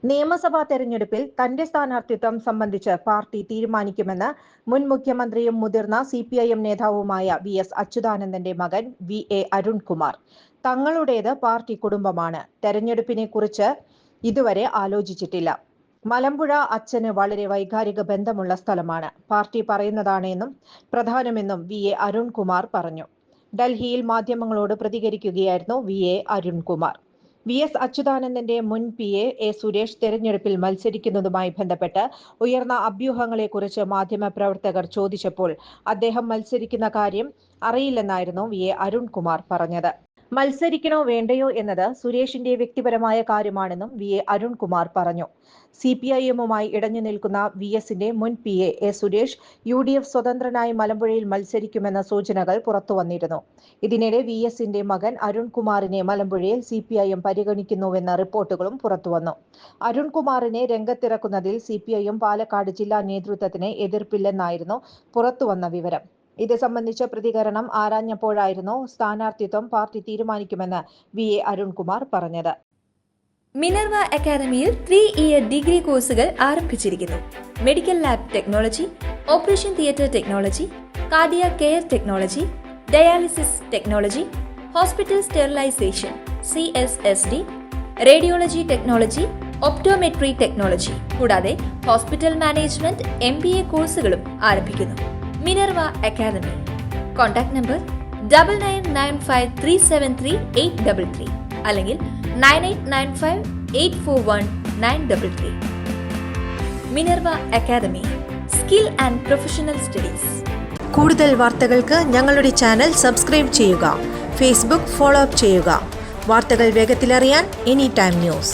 നിയമസഭാ തെരഞ്ഞെടുപ്പിൽ തന്റെ സ്ഥാനാർത്ഥിത്വം സംബന്ധിച്ച് പാർട്ടി തീരുമാനിക്കുമെന്ന് മുൻ മുഖ്യമന്ത്രിയും മുതിർന്ന സിപിഐഎം നേതാവുമായ വി.എസ്. അച്യുതാനന്ദന്റെ മകൻ വി.എ. അരുൺകുമാർ. തങ്ങളുടേത് പാർട്ടി കുടുംബമാണ്. തെരഞ്ഞെടുപ്പിനെക്കുറിച്ച് ഇതുവരെ ആലോചിച്ചിട്ടില്ല. മലമ്പുഴ അച്ഛന് വളരെ വൈകാരിക ബന്ധമുള്ള സ്ഥലമാണ്. പാർട്ടി പറയുന്നതാണെന്നും പ്രധാനമെന്നും വി.എ. അരുൺകുമാർ പറഞ്ഞു. ഡൽഹിയിൽ മാധ്യമങ്ങളോട് പ്രതികരിക്കുകയായിരുന്നു വി.എ. അരുൺകുമാർ. വി.എസ്. അച്യുതാനന്ദന്റെ മുൻ പി.എ. സുരേഷ് തെരഞ്ഞെടുപ്പിൽ മത്സരിക്കുന്നതുമായി ബന്ധപ്പെട്ട് ഉയർന്ന അഭ്യൂഹങ്ങളെക്കുറിച്ച് മാധ്യമപ്രവർത്തകർ ചോദിച്ചപ്പോൾ അദ്ദേഹം മത്സരിക്കുന്ന കാര്യം അറിയില്ലെന്നായിരുന്നു വി.എ. അരുൺകുമാർ പറഞ്ഞത്. മത്സരിക്കണോ വേണ്ടയോ എന്നത് സുരേഷിന്റെ വ്യക്തിപരമായ കാര്യമാണെന്നും വി.എ. അരുൺകുമാർ പറഞ്ഞു. സിപിഐഎമ്മുമായി ഇടഞ്ഞു നിൽക്കുന്ന വി.എസിന്റെ മുൻ പി.എ. സുരേഷ് യു.ഡി.എഫ് സ്വതന്ത്രനായി മലമ്പുഴയിൽ മത്സരിക്കുമെന്ന സൂചനകൾ പുറത്തുവന്നിരുന്നു. ഇതിനിടെ വി.എസിന്റെ മകൻ അരുൺകുമാറിനെ മലമ്പുഴയിൽ സിപിഐഎം പരിഗണിക്കുന്നുവെന്ന റിപ്പോർട്ടുകളും പുറത്തുവന്നു. അരുൺകുമാറിനെ രംഗത്തിറക്കുന്നതിൽ സിപിഐഎം പാലക്കാട് ജില്ലാ നേതൃത്വത്തിന് എതിർപ്പില്ലെന്നായിരുന്നു പുറത്തുവന്ന വിവരം. ഇത് സംബന്ധിച്ച പ്രതികരണം ആരാഞ്ഞപ്പോഴായിരുന്നു സ്ഥാനാർത്ഥിത്വം പാർട്ടി തീരുമാനിക്കുമെന്ന് വി.എ. അരുൺകുമാർ പറഞ്ഞത്. മിനർവ അക്കാദമിയിൽ 3-ഇയർ ഡിഗ്രി കോഴ്സുകൾ ആരംഭിച്ചിരിക്കുന്നു. Medical lab technology, operation theatre technology, cardiac care technology, dialysis technology, hospital sterilisation (CSSD), radiology technology, optometry technology കൂടാതെ ഹോസ്പിറ്റൽ മാനേജ്മെന്റ് MBA കോഴ്സുകളും ആരംഭിക്കുന്നു. Minerva academy. കോൺടാക്ട് നമ്പർ 9995373833 അല്ലെങ്കിൽ 9895841933. Minerva academy, skill and professional studies. കൂടുതൽ വാർത്തകൾക്ക് ഞങ്ങളുടെ channel subscribe ചെയ്യുക. Facebook follow up ചെയ്യുക. വാർത്തകൾ വേഗത്തിലറിയാൻ എനി ടൈം ന്യൂസ്.